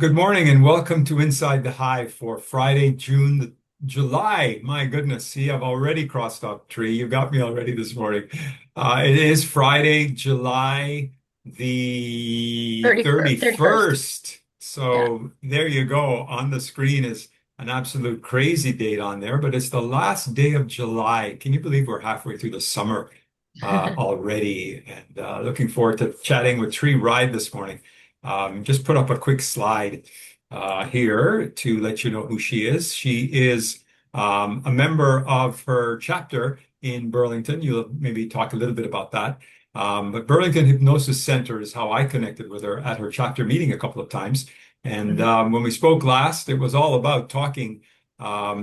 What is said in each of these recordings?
Good morning and welcome to Inside the Hive for Friday, July. My goodness, see, I've already crossed off tree. You got me already this morning. It is Friday, July the 31st. 31st. Yeah. So there you go. On the screen is an absolute crazy date on there, but it's the last day of July. Can you believe we're halfway through the summer already? And looking forward to chatting with Ryde this morning. Just put up a quick slide here to let you know who she is. She is a member of her chapter in Burlington. You'll maybe talk a little bit about that. But Burlington Hypnosis Center is how I connected with her at her chapter meeting a couple of times. And Mhm. when we spoke last, it was all about talking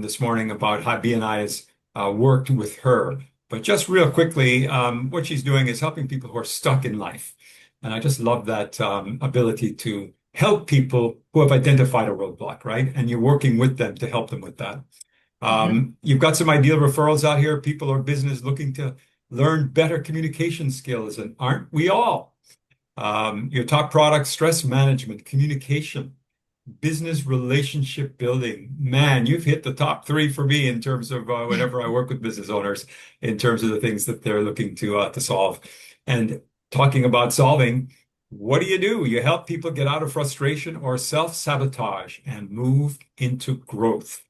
this morning about how BNI has worked with her. But just real quickly, what she's doing is helping people who are stuck in life. And I just love that ability to help people who have identified a roadblock, right? And you're working with them to help them with that. Mhm. You've got some ideal referrals out here, people or business looking to learn better communication skills, and aren't we all? Your top products, stress management, communication, business relationship building. Man, you've hit the top three for me in terms of whenever I work with business owners, in terms of the things that they're looking to solve. And talking about solving, what do? You help people get out of frustration or self-sabotage and move into growth.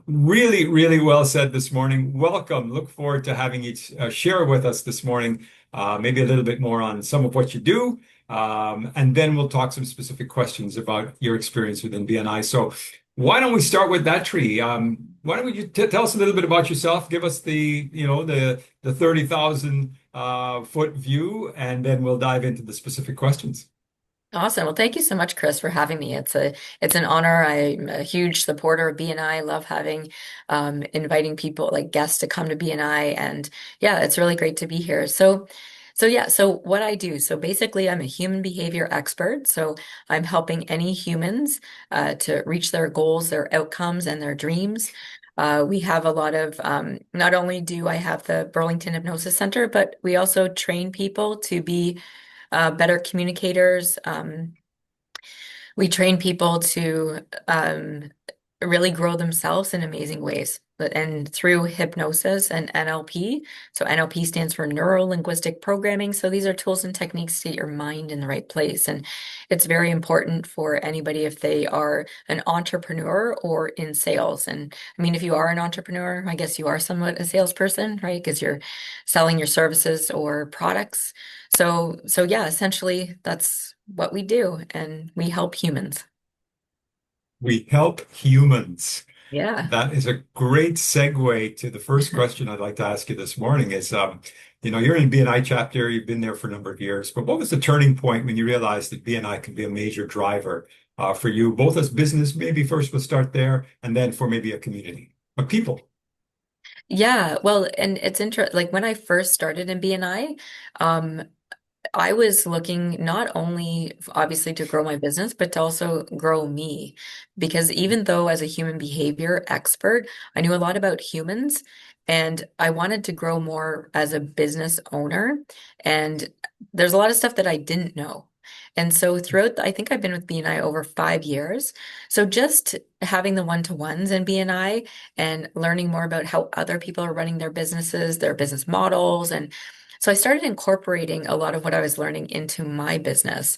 Really, really well said this morning. Welcome. Look forward to having you share with us this morning, maybe a little bit more on some of what you do. And then we'll talk some specific questions about your experience within BNI. So why don't we start with that tree? Why don't you t tell us a little bit about yourself? Give us the 30,000 foot view, and then we'll dive into the specific questions. Awesome. Well, thank you so much, Chris, for having me. It's an honor. I'm a huge supporter of BNI. I love having inviting people like guests to come to BNI, and yeah, it's really great to be here. So what I do. So basically, I'm a human behavior expert. So I'm helping any humans to reach their goals, their outcomes, and their dreams. We have a lot of, not only do I have the Burlington Hypnosis Center, but we also train people to be better communicators. We train people to really grow themselves in amazing ways. And through hypnosis and NLP. So NLP stands for neuro linguistic programming. So these are tools and techniques to get your mind in the right place. And it's very important for anybody if they are an entrepreneur or in sales. And I mean, if you are an entrepreneur, I guess you are somewhat a salesperson, right? Because you're selling your services or products. So yeah, essentially that's what we do, and we help humans. We help humans. Yeah. That is a great segue to the first question I'd like to ask you this morning is, you're in BNI chapter, you've been there for a number of years, but what was the turning point when you realized that BNI can be a major driver for you, both as business, maybe first we'll start there, and then for maybe a community, but people. Yeah, well, and it's interesting. Like when I first started in BNI, I was looking not only obviously to grow my business, but to also grow me. Because even though as a human behavior expert, I knew a lot about humans and I wanted to grow more as a business owner. And there's a lot of stuff that I didn't know. And so throughout, I think I've been with BNI over 5 years. So just having the one-to-ones in BNI and learning more about how other people are running their businesses, their business models, and so I started incorporating a lot of what I was learning into my business.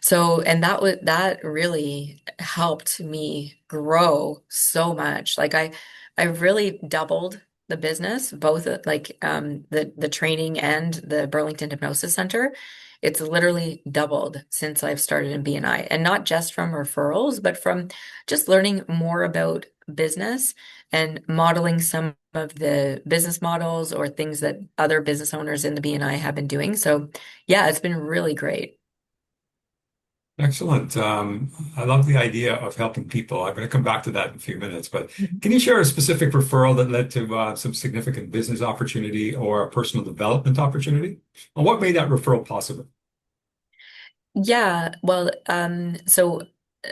So, and that really helped me grow so much. I really doubled the business, both like the training and the Burlington Hypnosis Center. It's literally doubled since I've started in BNI, and not just from referrals, but from just learning more about business and modeling some of the business models or things that other business owners in the BNI have been doing. So, yeah, it's been really great. Excellent. I love the idea of helping people. I'm going to come back to that in a few minutes, but Mhm. can you share a specific referral that led to some significant business opportunity or a personal development opportunity? And what made that referral possible? Yeah, well, so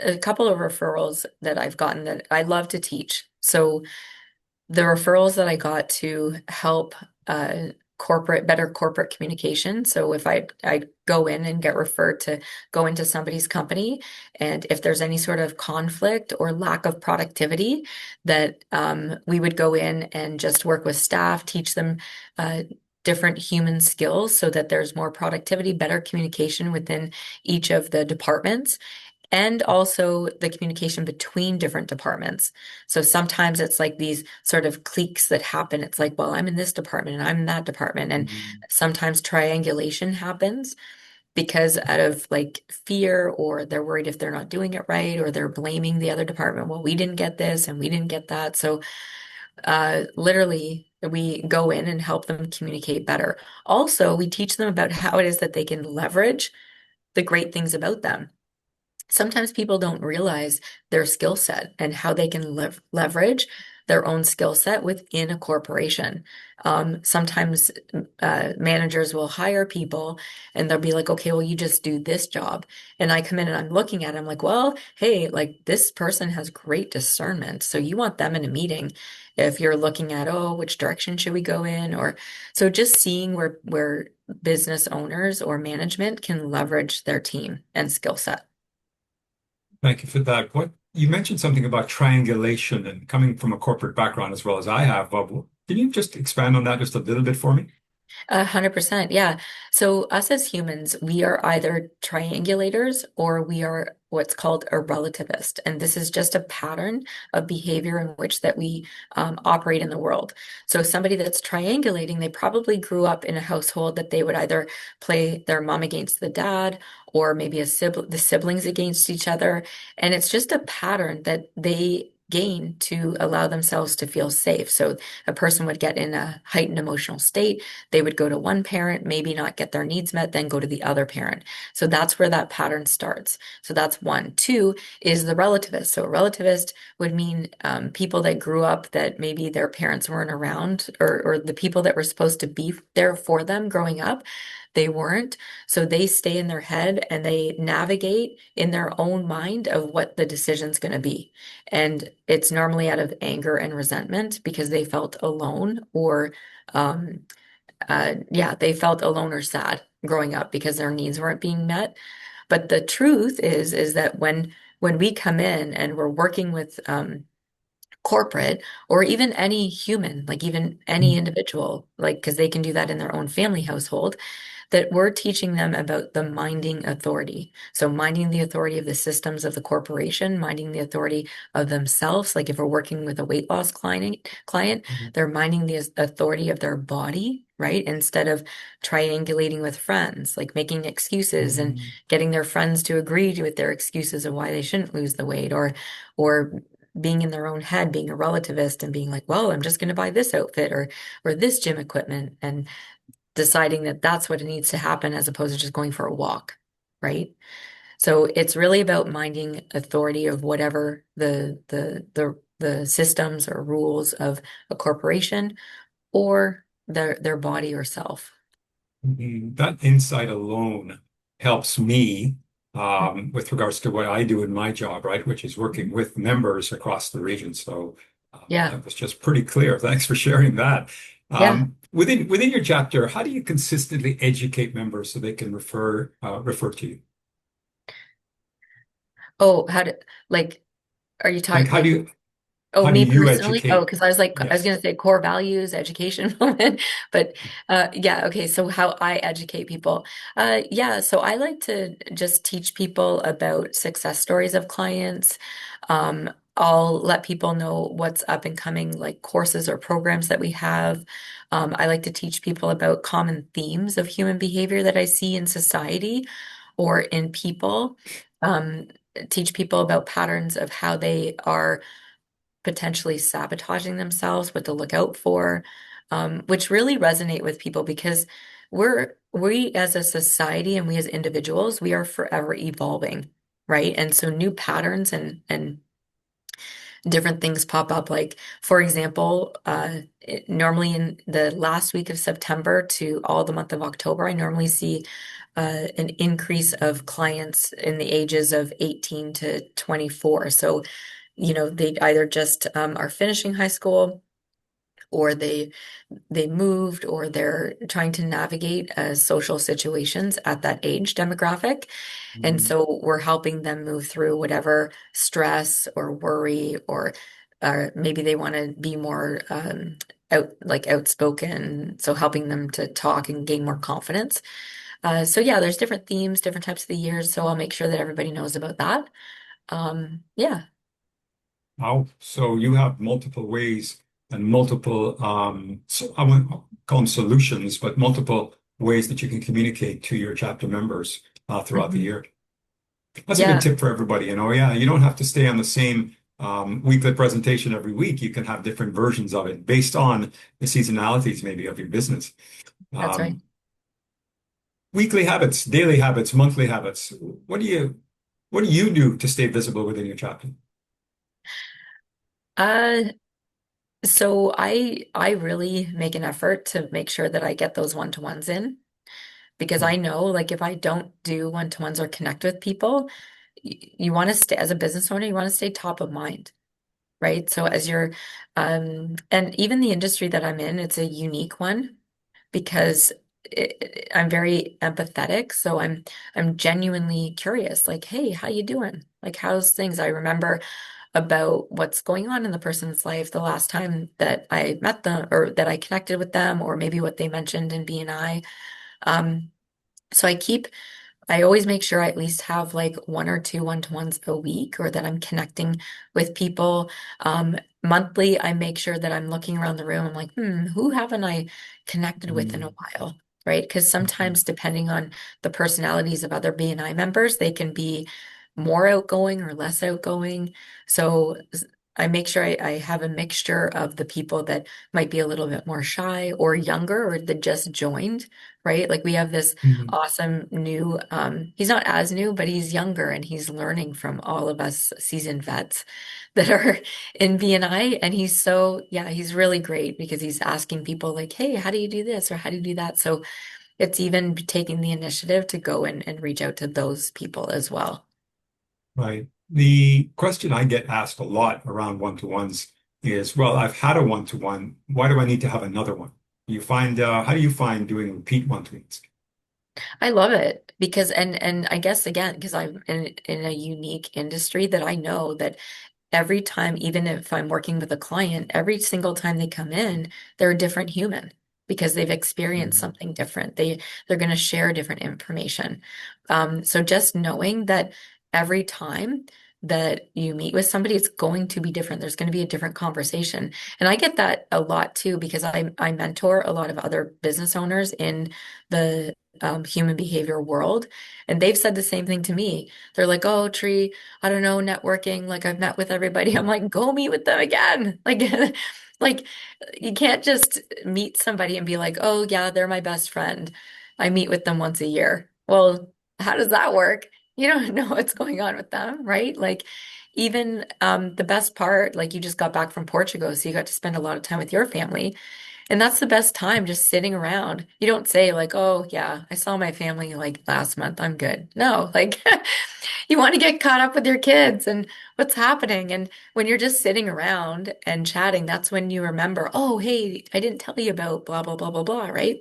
a couple of referrals that I've gotten that I love to teach. So the referrals that I got to help better corporate communication. So if I go in and get referred to go into somebody's company, and if there's any sort of conflict or lack of productivity, that we would go in and just work with staff, teach them different human skills so that there's more productivity, better communication within each of the departments, and also the communication between different departments. So sometimes it's like these sort of cliques that happen. It's like, well, I'm in this department and I'm in that department. And Mhm. sometimes triangulation happens because out of like fear, or they're worried if they're not doing it right, or they're blaming the other department. Well, we didn't get this and we didn't get that. So literally, we go in and help them communicate better. Also, we teach them about how it is that they can leverage the great things about them. Sometimes people don't realize their skill set and how they can leverage their own skill set within a corporation. Sometimes managers will hire people and they'll be like, okay, well, you just do this job. And I come in and I'm looking at them like, well, hey, like this person has great discernment. So you want them in a meeting if you're looking at, oh, which direction should we go in? Or so just seeing where business owners or management can leverage their team and skill set. Thank you for that. What you mentioned something about triangulation and coming from a corporate background as well as I have. Can you just expand on that just a little bit for me? 100%, yeah. So us as humans, we are either triangulators or we are what's called a relativist. And this is just a pattern of behavior in which that we operate in the world. So somebody that's triangulating, they probably grew up in a household that they would either play their mom against the dad, or maybe the siblings against each other. And it's just a pattern that they gain to allow themselves to feel safe. So a person would get in a heightened emotional state, they would go to one parent, maybe not get their needs met, then go to the other parent. So that's where that pattern starts. So that's one. Two is the relativist. So a relativist would mean people that grew up that maybe their parents weren't around, or the people that were supposed to be there for them growing up, they weren't. So they stay in their head and they navigate in their own mind of what the decision's going to be. And it's normally out of anger and resentment because they felt alone, or um, yeah, they felt alone or sad growing up because their needs weren't being met. But the truth is that when we come in and we're working with corporate, or even any human, like even any individual, like because they can do that in their own family household, that we're teaching them about the minding authority. So minding the authority of the systems of the corporation, minding the authority of themselves. Like if we're working with a weight loss client, Mhm. they're minding the authority of their body, right? Instead of triangulating with friends, like making excuses and Mhm. getting their friends to agree with their excuses of why they shouldn't lose the weight, or being in their own head, being a relativist and being like, well, I'm just going to buy this outfit or this gym equipment, and deciding that that's what it needs to happen as opposed to just going for a walk, right? So it's really about minding authority of whatever the systems or rules of a corporation, or their body or self. That insight alone helps me with regards to what I do in my job, right, which is working with members across the region. So Yeah. that was just pretty clear. Thanks for sharing that. Yeah. Within your chapter, how do you consistently educate members so they can refer to you? Oh, like, are you Like talking like, oh, how do me you personally? Oh, educate? because I was Yes. gonna say core values, education moment, but yeah, okay. So how I educate people. Yeah, so I like to just teach people about success stories of clients. I'll let people know what's up and coming, like courses or programs that we have. I like to teach people about common themes of human behavior that I see in society or in people. Um, Teach people about patterns of how they are potentially sabotaging themselves, what to look out for, which really resonate with people because we as a society and we as individuals, we are forever evolving, right? And so new patterns and different things pop up. Like, for example, normally in the last week of September to all the month of October, I normally see an increase of clients in the ages of 18 to 24. So, they either just are finishing high school, or they moved, or they're trying to navigate social situations at that age demographic. And Mhm. so we're helping them move through whatever stress or worry, or maybe they want to be more outspoken. So helping them to talk and gain more confidence. So yeah, there's different themes, different types of the years. So I'll make sure that everybody knows about that. Yeah, Wow. So you have multiple ways and multiple, so I won't call them solutions, but multiple ways that you can communicate to your chapter members throughout the hmm year. That's a good yeah, tip for everybody. Yeah, you don't have to stay on the same weekly presentation every week. You can have different versions of it based on the seasonalities maybe of your business. that's right. Um, Weekly habits, daily habits, monthly habits. What do you do to stay visible within your chapter? Uh, so I really make an effort to make sure that I get those one-to-ones in, because I know, like, if I don't do one-to-ones or connect with people, you want to stay as a business owner, you want to stay top of mind, right? So as you're and even the industry that I'm in, it's a unique one because I'm very empathetic. So I'm genuinely curious, like, hey, how you doing? Like, how's things? I remember about what's going on in the person's life the last time that I met them or that I connected with them, or maybe what they mentioned in BNI. Um, so I always make sure I at least have like one or two one-to-ones a week, or that I'm connecting with people. Monthly, I make sure that I'm looking around the room. I'm like, who haven't I connected with in a Mm, while? Right? Because mhm, sometimes, depending on the personalities of other BNI members, they can be more outgoing or less outgoing. So I make sure I have a mixture of the people that might be a little bit more shy or younger, or that just joined, right? Like we have this mhm. awesome new he's not as new, but he's younger and he's learning from all of us seasoned vets that are in BNI. And he's so, yeah, he's really great because he's asking people like, hey, how do you do this or how do you do that? So it's even taking the initiative to go and reach out to those people as well. Right. The question I get asked a lot around one-to-ones is, well, I've had a one-to-one. Why do I need to have another one? How do you find doing repeat one-to-ones? I love it because and I guess again because I'm in a unique industry, that I know that every time, even if I'm working with a client, every single time they come in, they're a different human because they've experienced Mhm. something different. They're going to share different information. So just knowing that every time that you meet with somebody, it's going to be different. There's going to be a different conversation. And I get that a lot too, because I mentor a lot of other business owners in the human behavior world. And they've said the same thing to me. They're like, oh, Tree, I don't know, networking, like I've met with everybody. I'm like, go meet with them again. Like, like you can't just meet somebody and be like, oh yeah, they're my best friend. I meet with them once a year. Well, how does that work? You don't know what's going on with them, right? Like even the best part, like you just got back from Portugal, so you got to spend a lot of time with your family. And that's the best time, just sitting around. You don't say like, oh yeah, I saw my family like last month. I'm good. No, like you want to get caught up with your kids and what's happening. And when you're just sitting around and chatting, that's when you remember, oh, hey, I didn't tell you about blah, blah, blah, blah, blah, right?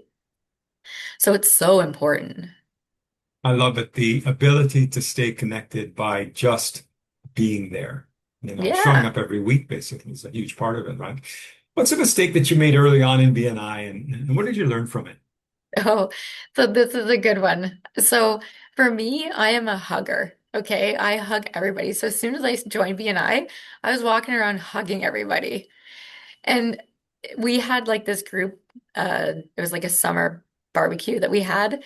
So it's so important. I love it. The ability to stay connected by just being there, showing Yeah. up every week basically is a huge part of it, right? What's a mistake that you made early on in BNI and what did you learn from it? Oh, so this is a good one. So for me, I am a hugger. Okay. I hug everybody. So as soon as I joined BNI, I was walking around hugging everybody. And we had like this group, it was like a summer barbecue that we had.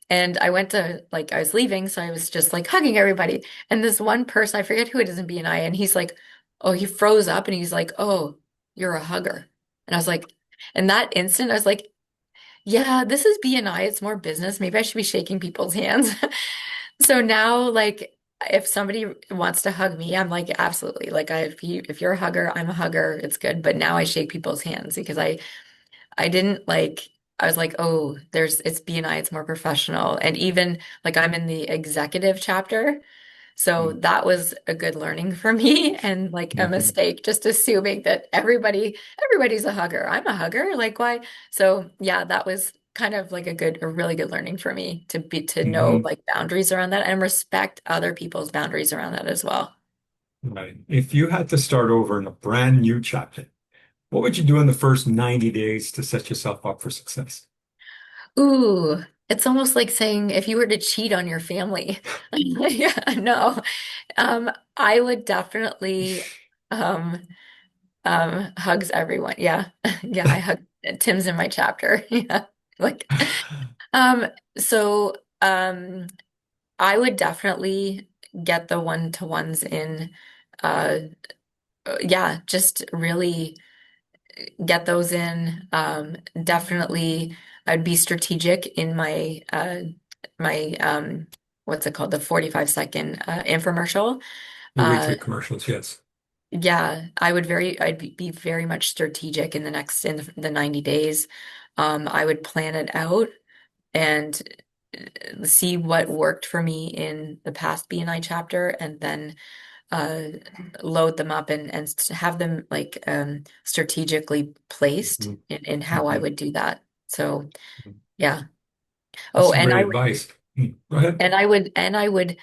And I went to like I was leaving, so I was just like hugging everybody. And this one person, I forget who it is in BNI, and he's like, oh, he froze up and he's like, oh, you're a hugger. And I was like, in that instant, I was like, yeah, this is BNI. It's more business. Maybe I should be shaking people's hands. So now, like, if somebody wants to hug me, I'm like, absolutely. Like, if you're a hugger, I'm a hugger. It's good. But now I shake people's hands because I didn't like. I was like, oh, it's BNI. It's more professional. And even like I'm in the executive chapter. So Mm. that was a good learning for me and like a Mhm. mistake, just assuming that everybody's a hugger. I'm a hugger. Like why? So yeah, that was kind of like a really good learning for me to know Mhm. like boundaries around that and respect other people's boundaries around that as well. Right. If you had to start over in a brand new chapter, what would you do in the first 90 days to set yourself up for success? Ooh, it's almost like saying if you were to cheat on your family. Yeah, no. I would definitely um hugs everyone. Yeah. Yeah, I hug Tim's in my chapter. Yeah. Like um so I would definitely get the one-to-ones in uh yeah, just really get those in. Definitely I'd be strategic in my what's it called? The 45-second infomercial. Your Uh weekly commercials, yes. yeah, I'd be very much strategic in the 90 days. I would plan it out and see what worked for me in the past BNI chapter and then uh, load them up and have them like strategically placed Mhm. in how I Mhm. would do that. So yeah. That's Oh, some great advice. Go ahead. and I would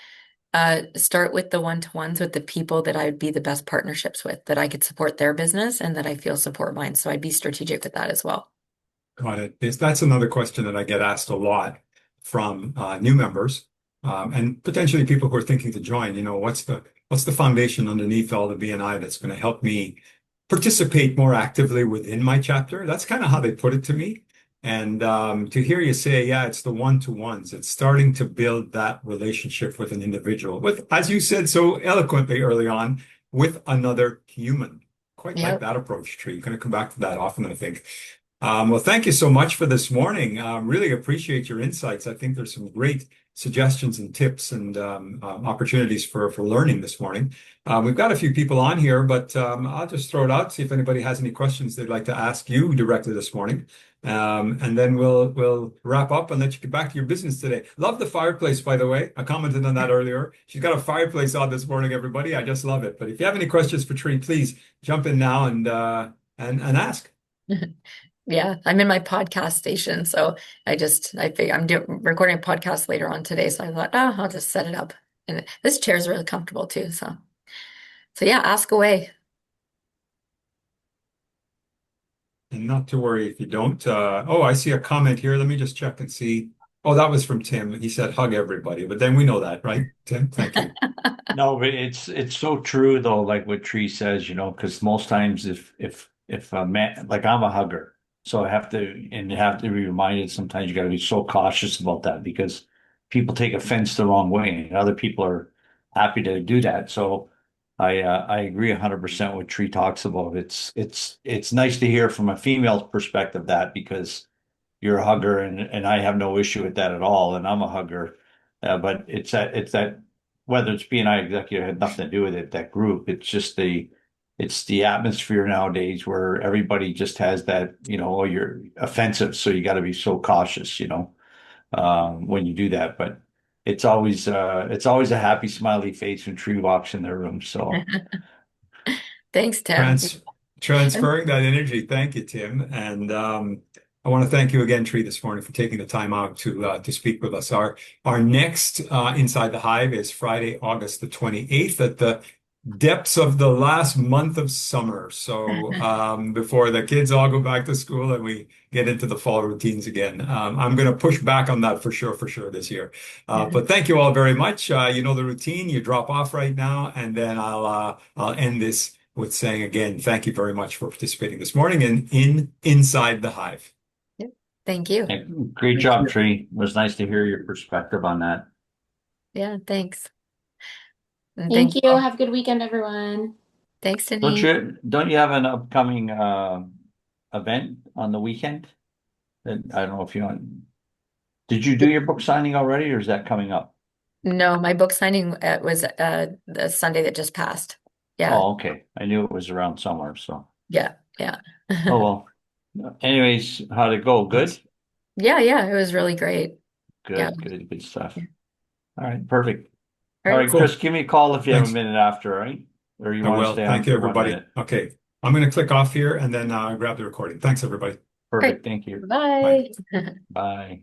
start with the one-to-ones with the people that I would be the best partnerships with, that I could support their business and that I feel support mine. So I'd be strategic with that as well. Got it. That's another question that I get asked a lot from new members and potentially people who are thinking to join. What's the foundation underneath all the BNI that's going to help me participate more actively within my chapter? That's kind of how they put it to me. And to hear you say, yeah, it's the one-to-ones. It's starting to build that relationship with an individual, with, as you said so eloquently early on, with another human. Quite like Yep. that approach, Tree. You're going to come back to that often, I think. Well, thank you so much for this morning. Really appreciate your insights. I think there's some great suggestions and tips and opportunities for learning this morning. We've got a few people on here, but I'll just throw it out, see if anybody has any questions they'd like to ask you directly this morning. And then we'll wrap up and let you get back to your business today. Love the fireplace, by the way. I commented on that earlier. She's got a fireplace on this morning, everybody. I just love it. But if you have any questions for Tree, please jump in now and ask. Yeah, I'm in my podcast station, so I figure recording a podcast later on today, so I thought, oh, I'll just set it up. And this chair is really comfortable too, so yeah, ask away. And not to worry if you don't. Oh, I see a comment here. Let me just check and see. Oh, that was from Tim. He said hug everybody, but then we know that, right? Tim, thank you. No, but it's so true though, like what Tree says, because most times if a man, like I'm a hugger, so I have to and have to be reminded sometimes you got to be so cautious about that because people take offense the wrong way and other people are happy to do that. So I agree 100% what Tree talks about. It's nice to hear from a female's perspective that because you're a hugger and I have no issue with that at all and I'm a hugger. But it's that whether it's BNI executive had nothing to do with it, that group. It's the atmosphere nowadays where everybody just has that, oh, you're offensive, so you got to be so cautious, when you do that. But it's always a happy, smiley face when Tree walks in their room. So Thanks, Tim. Trans And Transferring that energy. Thank you, Tim. And I want to thank you again, Tree, this morning for taking the time out to speak with us. Our next Inside the Hive is Friday, August the 28th at the depths of the last month of summer. So before the kids all go back to school and we get into the fall routines again. I'm going to push back on that for sure this year. But thank you all very much. You know the routine. You drop off right now, and then I'll end this with saying again, thank you very much for participating this morning in Inside the Hive. Yep. Thank you. yeah, great job, Tree. It was nice to hear your perspective on that. Yeah, thanks. And Thank thank you you. all. Have a good weekend, everyone. Thanks, Don't Denise. you don't you have an upcoming event on the weekend? I don't know if you want. Did you do your book signing already, or is that coming up? No, my book signing was the Sunday that just passed. Yeah, Oh, okay. I knew it was around somewhere. So, yeah, yeah. oh well. Anyways, how'd it go? Good, Thanks. Yeah, yeah, it was really great. Yeah. good stuff. All right, perfect. All All right. right, Chris, Cool. give me a call if you have a Thanks. minute after, all right? Or you I want to will. stay on Thank you, for one everybody. minute? Okay. I'm going to click off here and then grab the recording. Thanks, everybody. Great. Perfect. Thank you. Bye. Bye. Bye.